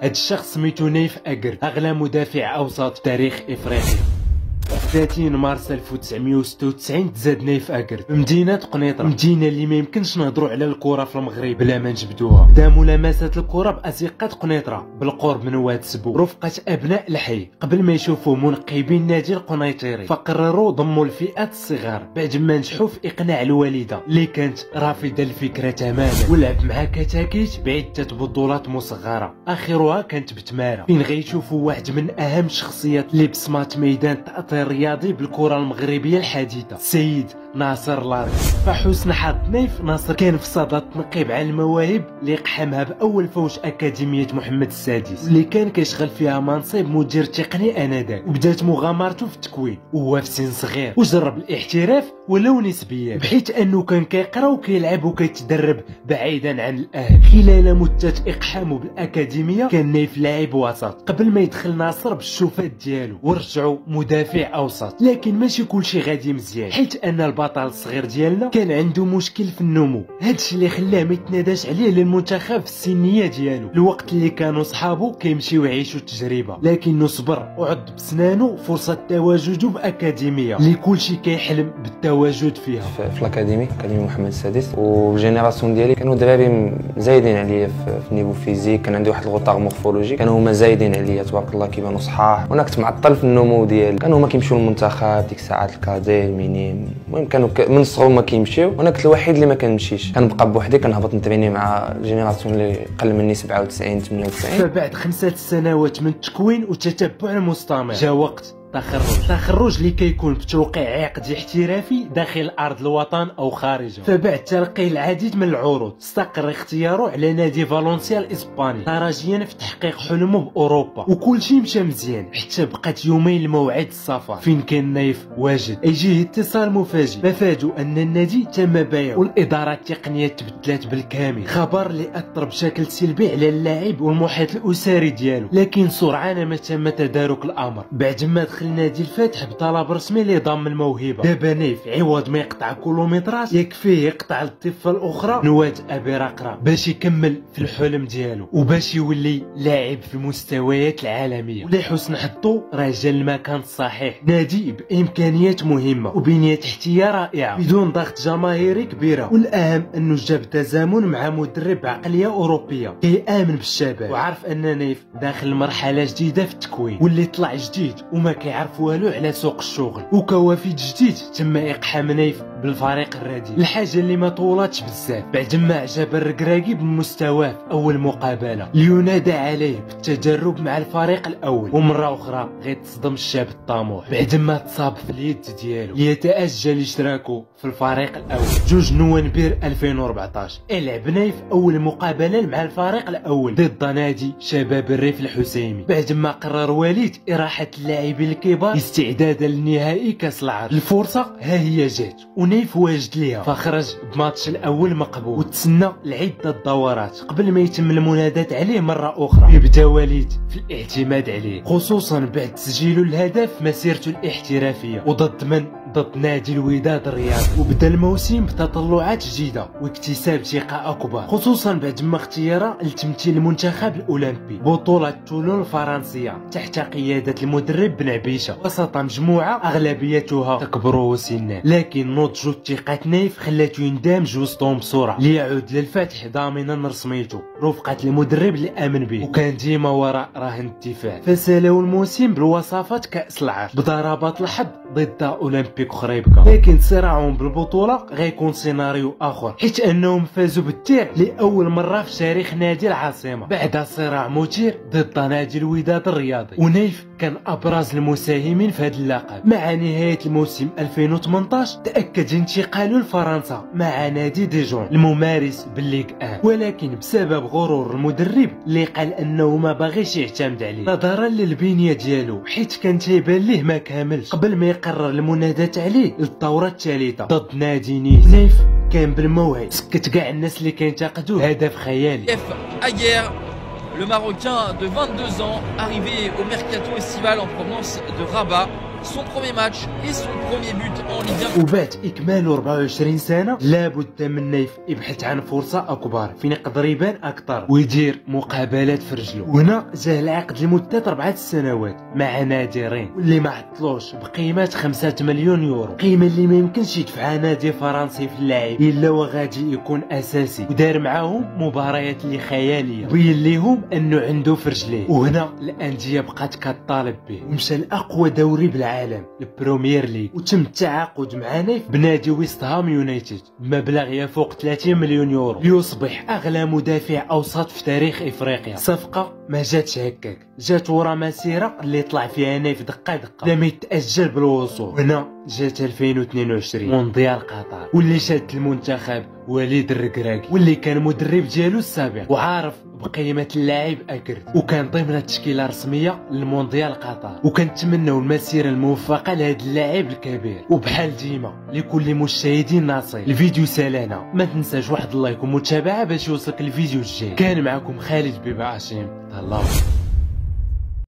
هاد الشخص سميتو نايف أقرد، أغلى مدافع أوسط في تاريخ إفريقيا. 30 مارس 1996 تزاد نايف أقرد في مدينة قنيطرة، مدينة اللي ما يمكنش نهضروا على الكرة في المغرب بلا ما نجبدوها. بدا ملامسة الكرة بأزقة قنيطرة بالقرب من واد سبو رفقة أبناء الحي قبل ما يشوفوا منقبين النادي القنيطري، فقرروا ضموا الفئات الصغار بعد ما نجحوا في إقناع الوالدة اللي كانت رافضة الفكرة تماما، ولعب مع كتاكيت بعدة بطولات مصغرة، آخرها كانت بتمارا فين غيشوفوا واحد من أهم الشخصيات اللي بصمات ميدان التأثير الرياضي بالكرة المغربية الحديثة، السيد ناصر لاري. فحسن حظ نايف ناصر كان في صدد التنقيب على المواهب اللي قحمها بأول فوج أكاديمية محمد السادس، واللي كان كيشغل فيها منصب مدير تقني آنذاك، وبدات مغامرته في التكوين وهو في سن صغير، وجرب الاحتراف ولو نسبيا، بحيث انه كان كيقرا وكيلعب وكيتدرب بعيدا عن الاهل. خلال مدة اقحامه بالاكاديمية كان نايف لاعب وسط قبل ما يدخل ناصر بالشوفات ديالو ورجعوا مدافع اوسط، لكن ماشي كلشي غادي مزيان، حيت ان البطل الصغير ديالنا كان عنده مشكل في النمو، هادشي اللي خلاه ما يتناداش عليه للمنتخب في السنية ديالو، الوقت اللي كانوا صحابو كيمشيو يعيشوا التجربة، لكنه صبر وعض بسنانو فرصة تواجده باكاديمية اللي كلشي كيحلم بالتواجد فيها. في الاكاديمي محمد السادس، والجينيراسيون ديالي كانوا دراري زايدين عليا في النيفو فيزيك، كان عندي واحد الغوطاغ مورفولوجي، كانوا هما زايدين عليا تبارك الله كيبانوا صحاح، وانا كنت معطل في النمو ديالي، كانوا هما كيمشيو للمنتخب ديك الساعات الكادي المينيم، المهم كانوا من الصغر هما كيمشيو، وانا كنت الوحيد اللي ما كنمشيش، كنبقى بوحدي كنهبط نتريني مع الجينيراسيون اللي قل مني 97 98. فبعد 5 سنوات من التكوين والتتبع المستمر جا وقت تخرج اللي كيكون بتوقيع عقد احترافي داخل ارض الوطن او خارجه. فبعد تلقي العديد من العروض استقر اختياره على نادي فالنسيا الاسباني، ترجيا في تحقيق حلمه باوروبا، وكل شيء مشى مزيان حتى بقات يومين لموعد السفر فين كان نايف واجد. يجيه اتصال مفاجئ مفاده ان النادي تم بيعه والاداره التقنيه تبدلات بالكامل، خبر اللي اثر بشكل سلبي على اللاعب والمحيط الاسري ديالو، لكن سرعان ما تم تدارك الامر بعد ما دخل نادي الفتح بطلب رسمي لضم الموهبه. دابا نايف عوض ما يقطع كيلومترات يكفيه يقطع الضفه الاخرى نواة ابي رقره باش يكمل في الحلم ديالو وباش يولي لاعب في المستويات العالميه. ولحسن حظه راه جا المكان الصحيح، نادي بامكانيات مهمه وبنيه تحتيه رائعه بدون ضغط جماهيري كبيره، والاهم انه جاب تزامن مع مدرب بعقليه اوروبيه كيامن بالشباب وعرف ان نايف داخل مرحله جديده في التكوين واللي طلع جديد وما كيعرف والو على سوق الشغل، وكوافد جديد تم اقحام نايف بالفريق الرديء، الحاجه اللي ما طولاتش بزاف بعد ما عجب الركراكي بمستواه في اول مقابله لينادى عليه بالتدرب مع الفريق الاول، ومره اخرى غيتصدم الشاب الطموح بعد ما تصاب في اليد ديالو ليتاجل اشتراكه في الفريق الاول. 2 نوفمبر 2014 لعب نايف اول مقابله مع الفريق الاول ضد نادي شباب الريف الحسيمي، بعد ما قرر وليد اراحه اللاعبين الكبار استعدادا لنهائي كاس العرب. الفرصه ها هي جات ونايف واجد ليها، فخرج بماتش الاول مقبول وتسنى لعده دورات قبل ما يتم المناداة عليه مره اخرى. يبدا وليد في الاعتماد عليه خصوصا بعد تسجيله الهدف في مسيرته الاحترافيه وضد من ضد نادي الوداد الرياضي، وبدا الموسم بتطلعات جديده واكتساب ثقه اكبر خصوصا بعد ما اختياره لتمثيل المنتخب الاولمبي بطوله تولون الفرنسيه تحت قياده المدرب بن عبيشه وسط مجموعه اغلبيتها تكبر سنا، لكن نضج ثقه نايف خلاته يندمج وسطهم بسرعه ليعود للفتح ضامنا رسميته رفقه المدرب اللي امن به وكان ديما وراء رهن الدفاع. فسالوا الموسم بالوصفات كاس العرب بضربات الحظ ضد اولمبيك خريبكا، لكن صراعهم بالبطوله غيكون سيناريو اخر حيت انهم فازوا بالتير لاول مره في تاريخ نادي العاصمه بعد صراع مثير ضد نادي الوداد الرياضي، ونايف كان ابرز المساهمين في هذا اللقب. مع نهايه الموسم 2018 تاكد انتقاله لفرنسا مع نادي ديجون الممارس بالليغ 1، ولكن بسبب غرور المدرب اللي قال انه ما باغيش يعتمد عليه نظرا للبنيه ديالو حيت كان تيبان ليه ما كاملش قبل ما يقرر المناداة عليه للدوره الثالثه ضد نادي نيس. نايف كان بالموعد سكت كاع الناس اللي كينتقدوه هدف خيالي. Le Marocain de 22 ans, arrivé au mercato estival en provenance de Rabat, son premier match et son premier but en Ligue 1. وبعد إكمال 24 سنة لابد من نايف يبحث عن فرصة أكبر فين يقدر يبان أكثر ويدير مقابلات في رجله. وهنا جاه العقد لمدة 4 سنوات مع نادرين واللي ما عطلوش بقيمة 5 مليون يورو، قيمة اللي ما يمكنش يدفعها نادي فرنسي في اللاعب إلا وغادي يكون أساسي. ودار معاهم مباريات اللي خيالية بين ليهم أنه عنده في رجليه. وهنا الأندية بقات كطالب به ومشى لأقوى دوري بالعالم البرومير ليغ، وتم التعاقد مع نايف بنادي ويست هام يونايتد بمبلغ يفوق 30 مليون يورو ليصبح أغلى مدافع أوسط في تاريخ إفريقيا. صفقة ما جاتش هكاك، جات ورا مسيرة اللي طلع فيها نايف دقة دقة لم يتأجل بالوصول. هنا جات 2022 مونديال قطر واللي شاد المنتخب وليد الركراكي واللي كان مدرب ديالو السابق وعارف بقيمة اللاعب أكرد، وكان ضمن التشكيلة الرسمية للمونديال قطر. وكنتمناو المسيرة الموفقة لهذا اللاعب الكبير. وبحال ديما لكل مشاهدين ناصر الفيديو سالانا ما تنساش واحد اللايك ومتابعة باش يوصلك الفيديو الجاي. كان معكم خالد بباشم، تهلاو.